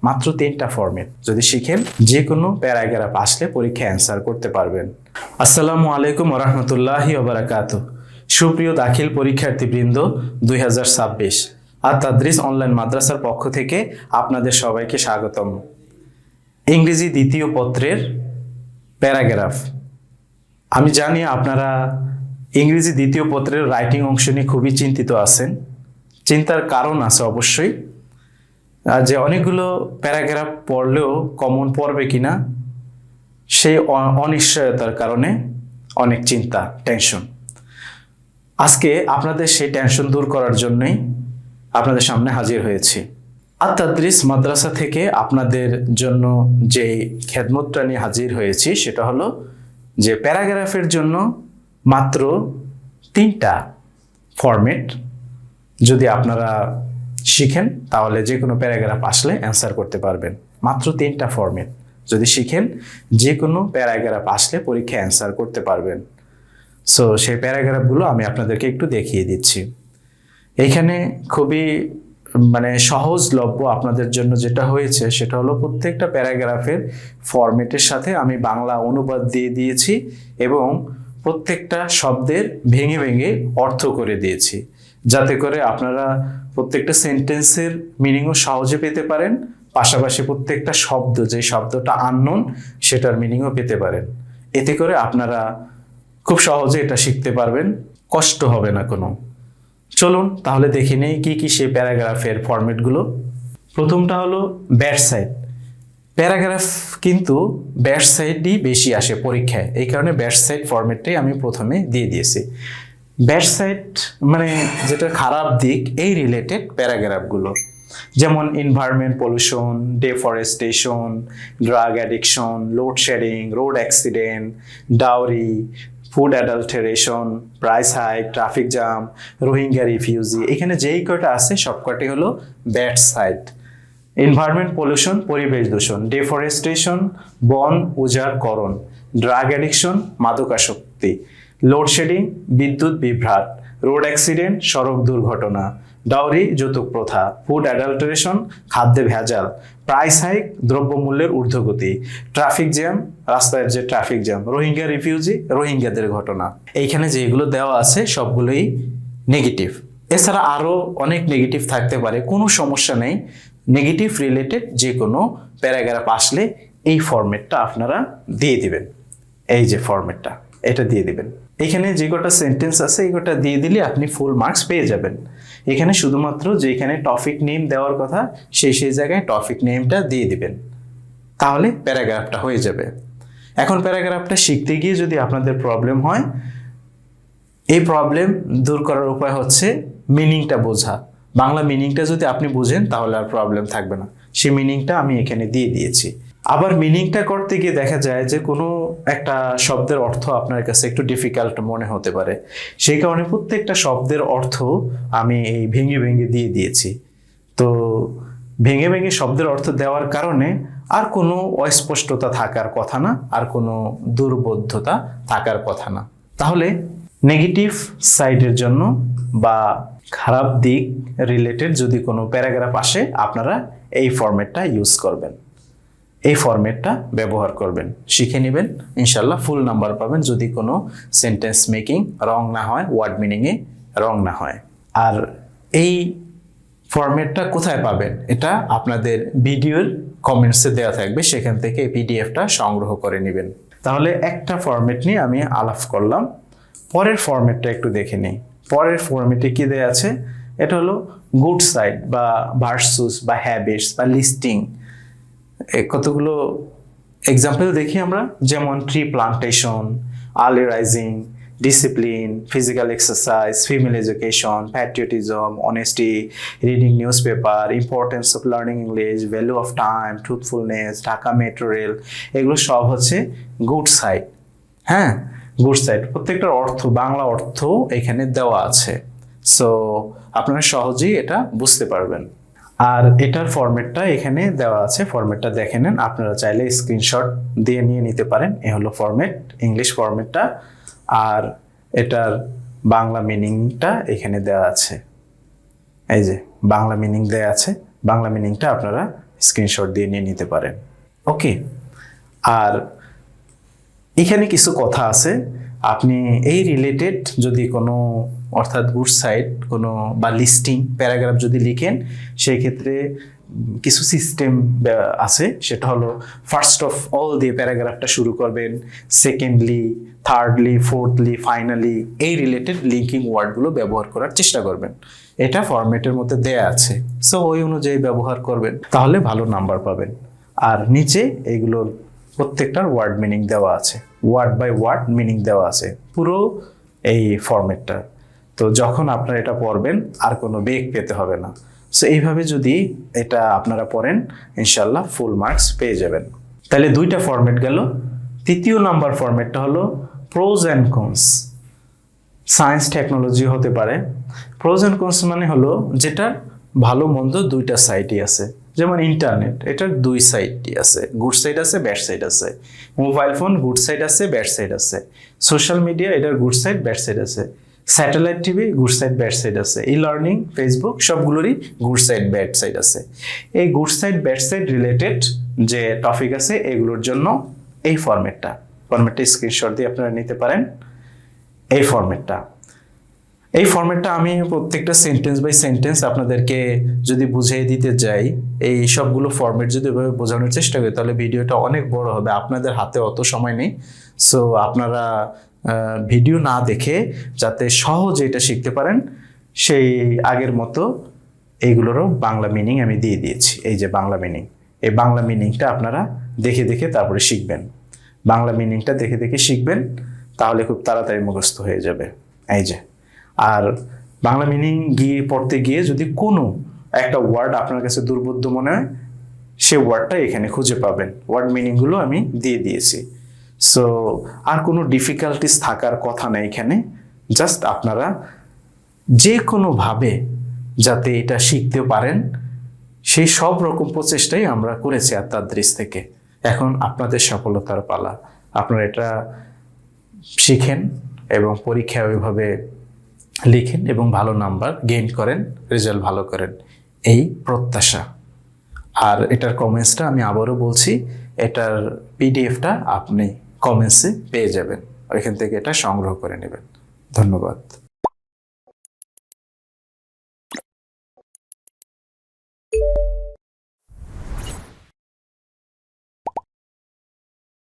মাত্র 3টা ফরম্যাট যদি শিখেন যে কোনো প্যারাগ্রাফ আসলে পরীক্ষায় অ্যান্সার করতে পারবেন। আসসালামু আলাইকুম ওয়া রাহমাতুল্লাহি ওয়া বারাকাতুহু। সুপ্রিয় দাখিল পরীক্ষার্থীবৃন্দ, 2026 আত-তাদরিস অনলাইন মাদ্রাসার পক্ষ থেকে আপনাদের সবাইকে স্বাগতম। ইংরেজি দ্বিতীয় পত্রের প্যারাগ্রাফ। আমি জানি আপনারা ইংরেজি দ্বিতীয় পত্রের রাইটিং অংশ নিয়ে খুবই চিন্তিত আছেন। চিন্তার কারণ আছে অবশ্যই, যে অনেকগুলো প্যারাগ্রাফ পড়লেও কমন পড়বে কিনা সেই অনিশ্চয়তার কারণে অনেক চিন্তা, টেনশন। আজকে আপনাদের সেই টেনশন দূর করার জন্যই আপনাদের সামনে হাজির হয়েছি। আত-তাদরিস মাদ্রাসা থেকে আপনাদের জন্য যে খেদমতটা নিয়ে হাজির হয়েছি সেটা হলো যে প্যারাগ্রাফের জন্য মাত্র 3টা ফরম্যাট যদি আপনারা শিখেন তাহলে যে কোনো প্যারাগ্রাফ আসলে অ্যান্সার করতে পারবেন। মাত্র 3টা ফরম্যাট যদি শিখেন যে কোনো প্যারাগ্রাফ আসলে পরীক্ষায় অ্যান্সার করতে পারবেন। সো সেই প্যারাগ্রাফগুলো আমি আপনাদেরকে একটু দেখিয়ে দিচ্ছি। এইখানে খুবই সহজলভ্য আপনাদের জন্য যেটা হয়েছে সেটা হলো প্রত্যেকটা প্যারাগ্রাফের ফরম্যাটের সাথে আমি বাংলা অনুবাদ দিয়ে দিয়েছি এবং প্রত্যেকটা শব্দের ভেঙে ভেঙে অর্থ করে দিয়েছি, যাতে করে আপনারা প্রত্যেকটা সেন্টেন্সের মিনিংও সহজে পেতে পারেন, পাশাপাশি প্রত্যেকটা শব্দ, যে শব্দটা আননোন সেটার মিনিংও পেতে পারেন। এতে করে আপনারা খুব সহজে এটা শিখতে পারবেন, কষ্ট হবে না কোনো। চলুন তাহলে দেখে নেই কি কি সেই প্যারাগ্রাফের ফরম্যাটগুলো। প্রথমটা হলো ব্যাড সাইড। প্যারাগ্রাফ কিন্তু ব্যাড সাইডই বেশি আসে পরীক্ষায়, এই কারণে ব্যাড সাইড ফরম্যাটটাই আমি প্রথমে দিয়ে দিয়েছি। ব্যাড সাইড যেটা খারাপ দিক, এই রিলেটেড প্যারাগ্রাফগুলো, যেমন environment pollution, deforestation, drug addiction, load shedding, road accident, dowry, food adulteration, price hike, traffic jam, Rohingya refugee, এখানে যেই কয়টা আছে সব কয়টি হলো ব্যাড সাইড। এনভায়রনমেন্ট পলিউশন, পরিবেশ দূষণ, ডেফরেস্টেশন, বন উজাড়করণ, ড্রাগ অ্যাডিকশন, মাদকাসক্তি, লোডশেডিং, বিদ্যুৎ বিভ্রাট, রোড অ্যাক্সিডেন্ট, সড়ক দুর্ঘটনা, ডাউরি, যৌতুক প্রথা, ফুড অ্যাডাল্টারেশন, খাদ্যে ভেজাল, প্রাইস হাইক, দ্রব্যমূল্যের ঊর্ধ্বগতি, ট্রাফিক জ্যাম, রাস্তার যে ট্রাফিক জ্যাম, রোহিঙ্গা রিফিউজি, রোহিঙ্গাদের ঘটনা। এইখানে যেগুলো দেওয়া আছে সবগুলোই নেগেটিভ। এছাড়া আরও অনেক নেগেটিভ থাকতে পারে, কোনো সমস্যা নেই। নেগেটিভ রিলেটেড যে কোনো প্যারাগ্রাফ আসলে এই ফরম্যাটটা আপনারা দিয়ে দিবেন। এই যে ফরম্যাটটা, এটা দিয়ে দিবেন। এখানে যে কটা সেন্টেন্স আছে এই কটা দিয়ে দিলে আপনি ফুল মার্কস পেয়ে যাবেন। এখানে শুধুমাত্র যেখানে টপিক নেম দেওয়ার কথা সেই জায়গায় টপিক নেমটা দিয়ে দিবেন, তাহলে প্যারাগ্রাফটা হয়ে যাবে। এখন প্যারাগ্রাফটা শিখতে গিয়ে যদি আপনাদের প্রবলেম হয়, এই প্রবলেম দূর করার উপায় হচ্ছে মিনিংটা বোঝা। বাংলা মিনিংটা যদি আপনি বুঝেন তাহলে আর প্রবলেম থাকবে না। সেই মিনিংটা আমি এখানে দিয়ে দিয়েছি। আবার মিনিংটা করতে গিয়ে দেখা যায় যে কোনো একটা শব্দের অর্থ আপনার কাছে একটু ডিফিকাল্ট মনে হতে পারে, সেই কারণে প্রত্যেকটা শব্দের অর্থ আমি এই ভেঙে ভেঙে দিয়ে দিয়েছি। তো ভেঙে ভেঙে শব্দের অর্থ দেওয়ার কারণে আর কোনো অস্পষ্টতা থাকার কথা না, আর কোনো দুর্বোধ্যতা থাকার কথা না। তাহলে নেগেটিভ সাইডের জন্য বা খারাপ দিক রিলেটেড যদি কোনো প্যারাগ্রাফ আসে আপনারা এই ফরম্যাটটা ইউজ করবেন, এই ফরম্যাটটা ব্যবহার করবেন, শিখে নেবেন, ইনশাল্লাহ ফুল নাম্বার পাবেন যদি কোনো সেন্টেন্স মেকিং রং না হয়, ওয়ার্ড মিনিংয়ে রং না হয়। আর এই ফরম্যাটটা কোথায় পাবেন? এটা আপনাদের ভিডিওর কমেন্টসে দেওয়া থাকবে, সেখান থেকে এই পিডিএফটা সংগ্রহ করে নেবেন। তাহলে একটা ফরম্যাট নিয়ে আমি আলাপ করলাম, পরের ফরম্যাটটা একটু দেখে নিই। পরের ফরম্যাটে কি দেওয়া আছে? এটা হলো গুড সাইড বা ভার্সুস বা হ্যাবিটস বা লিস্টিং। কতগুলো এক্সাম্পল দেখি আমরা, যেমন tree plantation, early rising, discipline, physical exercise, female education, patriotism, honesty, reading news paper, importance of learning English, value of time, truthfulness, Dhaka metro rail, এগুলো সব হচ্ছে গুড সাইড। হ্যাঁ, গুড সাইড প্রত্যেকটার অর্থ, বাংলা অর্থ এখানে দেওয়া আছে। সো আপনারা সহজেই এটা বুঝতে পারবেন। আর এটার ফরম্যাটটা এখানে দেওয়া আছে, ফরম্যাটটা দেখে নেন। আপনারা চাইলে স্ক্রিনশট দিয়ে নিয়ে নিতে পারেন। এ হলো ফরম্যাট, ইংলিশ ফরম্যাটটা। আর এটার বাংলা মিনিংটা এখানে দেওয়া আছে, এই যে বাংলা মিনিং দেওয়া আছে। বাংলা মিনিংটা আপনারা স্ক্রিনশট দিয়ে নিয়ে নিতে পারেন। ওকে, আর এখানে কিছু কথা আছে, আপনি এই রিলেটেড যদি কোনো অর্থাৎ গুড সাইট কোনো বা লিস্টিং প্যারাগ্রাফ যদি লিখেন, সেই ক্ষেত্রে কিছু সিস্টেম আছে। সেটা হলো ফার্স্ট অফ অল দিয়ে প্যারাগ্রাফটা শুরু করবেন, সেকেন্ডলি, থার্ডলি, ফোর্থলি, ফাইনালি এই রিলেটেড লিঙ্কিং ওয়ার্ডগুলো ব্যবহার করার চেষ্টা করবেন। এটা ফরম্যাটের মধ্যে দেয়া আছে, সো ওই অনুযায়ী ব্যবহার করবেন, তাহলে ভালো নাম্বার পাবেন। আর নিচে এইগুলোর প্রত্যেকটার ওয়ার্ড মিনিং দেওয়া আছে, ওয়ার্ড বাই ওয়ার্ড মিনিং দেওয়া আছে পুরো এই ফরম্যাটটা। তো যখন আপনারা এটা পড়বেন আর কোনো বেগ পেতে হবে না। সো এইভাবে যদি এটা আপনারা পড়েন, ইনশাল্লাহ ফুল মার্কস পেয়ে যাবেন। তাহলে দুইটা ফরম্যাট গেল। তৃতীয় নাম্বার ফরম্যাটটা হলো pros and cons. Science technology হতে পারে। প্রোজ অ্যান্ড কনস মানে হলো যেটার ভালো মন্দ দুইটা সাইডই আছে। যেমন ইন্টারনেট, এটার দুই সাইডই আছে, গুড সাইড আছে, ব্যাড সাইড আছে। মোবাইল ফোন গুড সাইড আছে, ব্যাড সাইড আছে। সোশ্যাল মিডিয়া, এটার গুড সাইড, ব্যাড সাইড আছে। Satellite TV good side, bad side আছে। ই লার্নিং, ফেসবুক, সবগুলোরই গুড সাইড, ব্যাড সাইড আছে। এই good side, bad side related যে টপিক আছে এগুলোর জন্য এই ফরম্যাটটা স্ক্রিনশট দিয়ে আপনারা নিতে পারেন। এই ফরম্যাটটা আমি প্রত্যেকটা সেন্টেন্স বাই সেন্টেন্স আপনাদেরকে যদি বুঝিয়ে দিতে যাই, এই সবগুলো ফরম্যাট যদি এভাবে বোঝানোর চেষ্টা করি, তাহলে ভিডিওটা অনেক বড় হবে। আপনাদের হাতে অত সময় নেই। সো আপনারা ভিডিও না দেখে যাতে সহজে এটা শিখতে পারেন, সেই আগের মতো এইগুলোরও বাংলা মিনিং আমি দিয়ে দিয়েছি। এই যে বাংলা মিনিং, এই বাংলা মিনিংটা আপনারা দেখে দেখে তারপরে শিখবেন। বাংলা মিনিংটা দেখে দেখে শিখবেন, তাহলে খুব তাড়াতাড়ি মুখস্থ হয়ে যাবে। এই যে, আর বাংলা মিনিং পড়তে গিয়ে যদি কোনো একটা ওয়ার্ড আপনার কাছে দুর্বোধ্য মনে হয়, সে ওয়ার্ডটা এখানে খুঁজে পাবেন। ওয়ার্ড মিনিংগুলো আমি দিয়ে দিয়েছি। সো আর কোনো ডিফিকাল্টিস থাকার কথা নেই এখানে। জাস্ট আপনারা যে কোনোভাবে যাতে এটা শিখতে পারেন, সেই সব রকম প্রচেষ্টাই আমরা করেছি আত্মাদৃশ থেকে। এখন আপনাদের সফলতার পালা। আপনারা এটা শিখেন এবং পরীক্ষায় ওইভাবে লিখেন এবং ভালো নাম্বার গেইন করেন, রেজাল্ট ভালো করেন, এই প্রত্যাশা। আর এটার কমেন্টসটা আমি আবারও বলছি, এটার পিডিএফটা আপনি কমেন্টসে পেয়ে যাবেন, ওইখান থেকে এটা সংগ্রহ করে নেবেন। ধন্যবাদ।